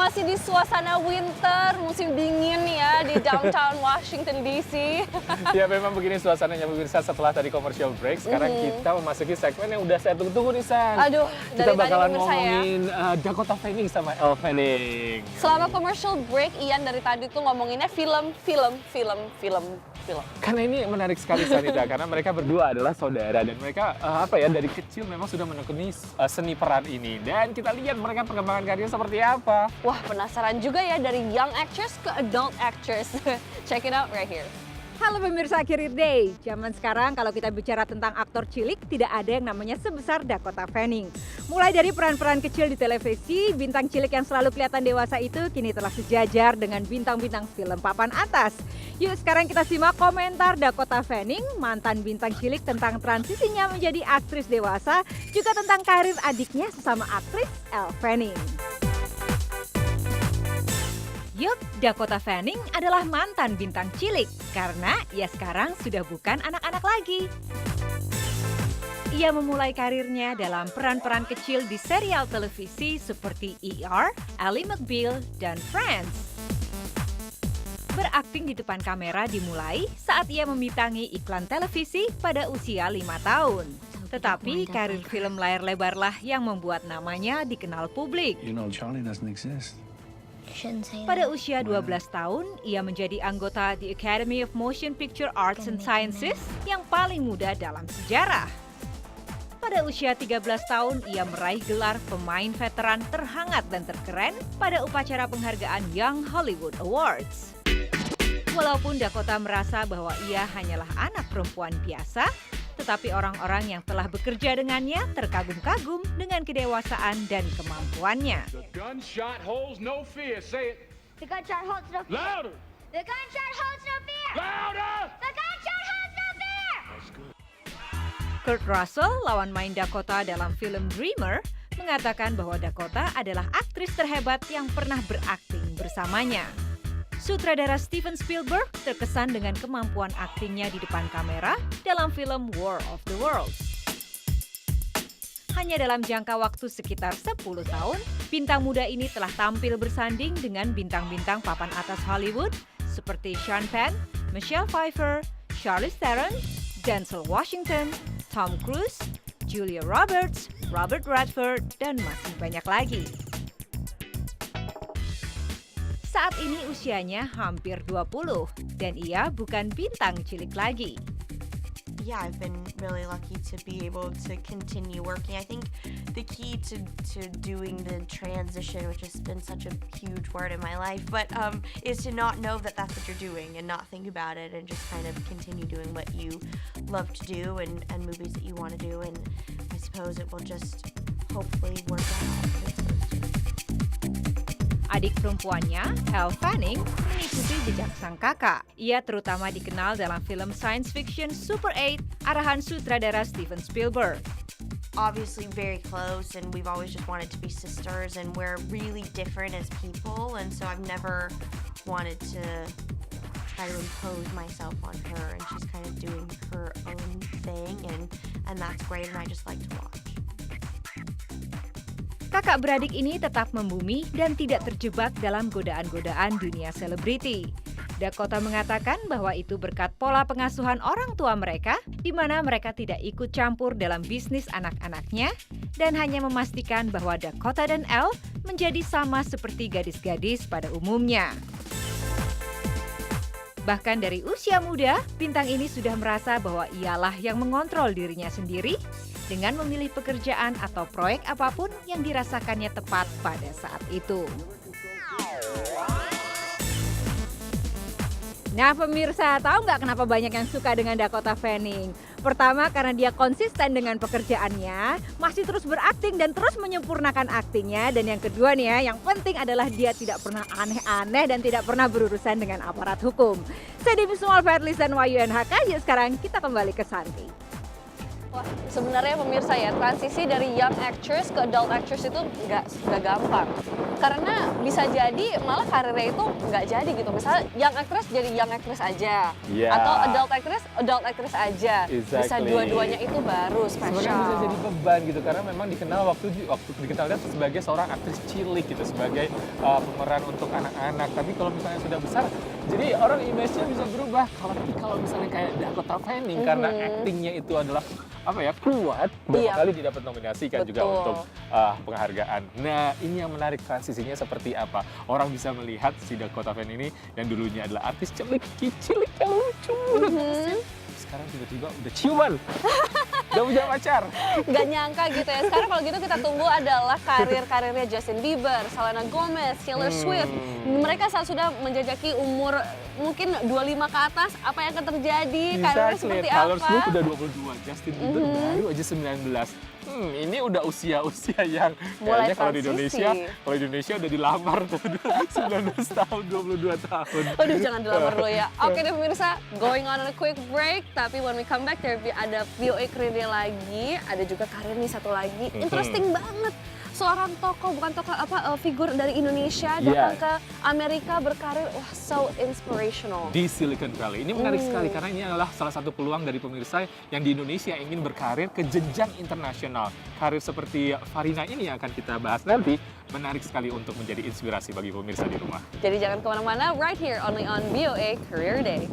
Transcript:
masih di suasana winter, musim dingin ya di downtown Washington DC. Ya memang begini suasananya pemirsa setelah tadi commercial break. Sekarang kita memasuki segmen yang udah saya tunggu-tunggu nih San. Aduh, kita dari bakalan tadi pemirsa ya. ngomongin Dakota Fanning sama Elle Fanning. Selama commercial break, Ian dari tadi tuh ngomonginnya film. Karena ini menarik sekali Sanida, karena mereka berdua adalah saudara dan mereka dari kecil memang sudah menekuni seni peran ini. Dan kita lihat mereka perkembangan karirnya seperti apa. Wah, penasaran juga ya dari young actress ke adult actress. Check it out right here. Halo pemirsa Career Day, zaman sekarang kalau kita bicara tentang aktor cilik tidak ada yang namanya sebesar Dakota Fanning. Mulai dari peran-peran kecil di televisi, bintang cilik yang selalu kelihatan dewasa itu kini telah sejajar dengan bintang-bintang film papan atas. Yuk sekarang kita simak komentar Dakota Fanning, mantan bintang cilik tentang transisinya menjadi aktris dewasa, juga tentang karir adiknya sesama aktris Elle Fanning. Yup, Dakota Fanning adalah mantan bintang cilik karena ia sekarang sudah bukan anak-anak lagi. Ia memulai karirnya dalam peran-peran kecil di serial televisi seperti ER, Ally McBeal, dan Friends. Berakting di depan kamera dimulai saat ia membintangi iklan televisi pada usia 5 tahun. Tetapi karir film layar lebarlah yang membuat namanya dikenal publik. You know, Charlie doesn't exist. Pada usia 12 tahun, ia menjadi anggota The Academy of Motion Picture Arts and Sciences yang paling muda dalam sejarah. Pada usia 13 tahun, ia meraih gelar pemain veteran terhangat dan terkeren pada upacara penghargaan Young Hollywood Awards. Walaupun Dakota merasa bahwa ia hanyalah anak perempuan biasa, tetapi orang-orang yang telah bekerja dengannya terkagum-kagum dengan kedewasaan dan kemampuannya. The gunshot holds no fear. Say it. The gunshot holds no fear. Louder. The gunshot holds no fear. Louder. The gunshot holds no fear. Kurt Russell, lawan main Dakota dalam film Dreamer, mengatakan bahwa Dakota adalah aktris terhebat yang pernah berakting bersamanya. Sutradara Steven Spielberg terkesan dengan kemampuan aktingnya di depan kamera dalam film War of the Worlds. Hanya dalam jangka waktu sekitar 10 tahun, bintang muda ini telah tampil bersanding dengan bintang-bintang papan atas Hollywood seperti Sean Penn, Michelle Pfeiffer, Charlize Theron, Denzel Washington, Tom Cruise, Julia Roberts, Robert Redford, dan masih banyak lagi. Saat ini usianya hampir 20 dan ia bukan bintang cilik lagi. Yeah, I've been really lucky to be able to continue working. I think the key to doing the transition, which has been such a huge word in my life, but is to not know that that's what you're doing and not think about it and just kind of continue doing what you love to do and movies that you want to do, and I suppose it will just hopefully work out. Adik perempuannya, Elle Fanning, mengikuti jejak sang kakak. Ia terutama dikenal dalam film science fiction Super 8, arahan sutradara Steven Spielberg. Obviously very close, and we've always just wanted to be sisters, and we're really different as people, and so I've never wanted to try to impose myself on her, and she's kind of doing her own thing, and that's great, and I just like to watch. Kakak beradik ini tetap membumi dan tidak terjebak dalam godaan-godaan dunia selebriti. Dakota mengatakan bahwa itu berkat pola pengasuhan orang tua mereka, di mana mereka tidak ikut campur dalam bisnis anak-anaknya, dan hanya memastikan bahwa Dakota dan Elle menjadi sama seperti gadis-gadis pada umumnya. Bahkan dari usia muda, bintang ini sudah merasa bahwa ialah yang mengontrol dirinya sendiri dengan memilih pekerjaan atau proyek apapun yang dirasakannya tepat pada saat itu. Nah pemirsa, tahu nggak kenapa banyak yang suka dengan Dakota Fanning? Pertama karena dia konsisten dengan pekerjaannya, masih terus berakting dan terus menyempurnakan aktingnya. Dan yang kedua nih ya, yang penting adalah dia tidak pernah aneh-aneh dan tidak pernah berurusan dengan aparat hukum. Saya Devi Sumal, Fatlis dan Wayu NHK, yuk sekarang kita kembali ke Santi. Wah, sebenarnya pemirsa ya, transisi dari young actress ke adult actress itu nggak gampang. Karena bisa jadi malah karirnya itu nggak jadi gitu. Misalnya young actress jadi young actress aja. Yeah. Atau adult actress aja. Bisa Exactly. dua-duanya itu baru Sebenarnya bisa spesial. jadi beban gitu karena memang dikenal waktu dikenalnya sebagai seorang aktris cilik gitu, sebagai pemeran untuk anak-anak. Tapi kalau misalnya sudah besar, jadi orang image-nya bisa berubah. Kalau misalnya kayak Dakota Fanning karena actingnya itu adalah apa ya, kuat, berapa Iya. kali didapat nominasi kan juga Betul. untuk penghargaan. Nah, ini yang menarik, transisinya seperti apa. Orang bisa melihat si Dakota Fanning ini yang dulunya adalah artis cilik yang lucu. Sekarang tiba-tiba udah ciuman. Udah punya pacar. Nggak nyangka gitu ya. Sekarang kalau gitu kita tunggu adalah karirnya Justin Bieber, Selena Gomez, Taylor Swift. Mereka saat sudah menjajaki umur mungkin 25 ke atas, apa yang akan terjadi? Karirnya seperti Taylor apa? Swift udah 22, Justin Bieber baru aja 19. Ini udah usia-usia yang Mulai kayaknya transisi. kalau di Indonesia udah dilamar tuh 19 tahun, 22 tahun. Aduh, jangan dilamar dulu ya. Oke deh pemirsa, going on a quick break. Tapi when we come back, ada VOA Career lagi. Ada juga karir nih satu lagi. Interesting banget. Seorang tokoh, bukan tokoh figur dari Indonesia datang ke Amerika berkarir. Wah, so inspirational. Di Silicon Valley. Ini menarik sekali karena ini adalah salah satu peluang dari pemirsa yang di Indonesia ingin berkarir ke jenjang internasional. Karir seperti Farina ini yang akan kita bahas nanti menarik sekali untuk menjadi inspirasi bagi pemirsa di rumah. Jadi jangan kemana-mana, right here only on VOA Career Day.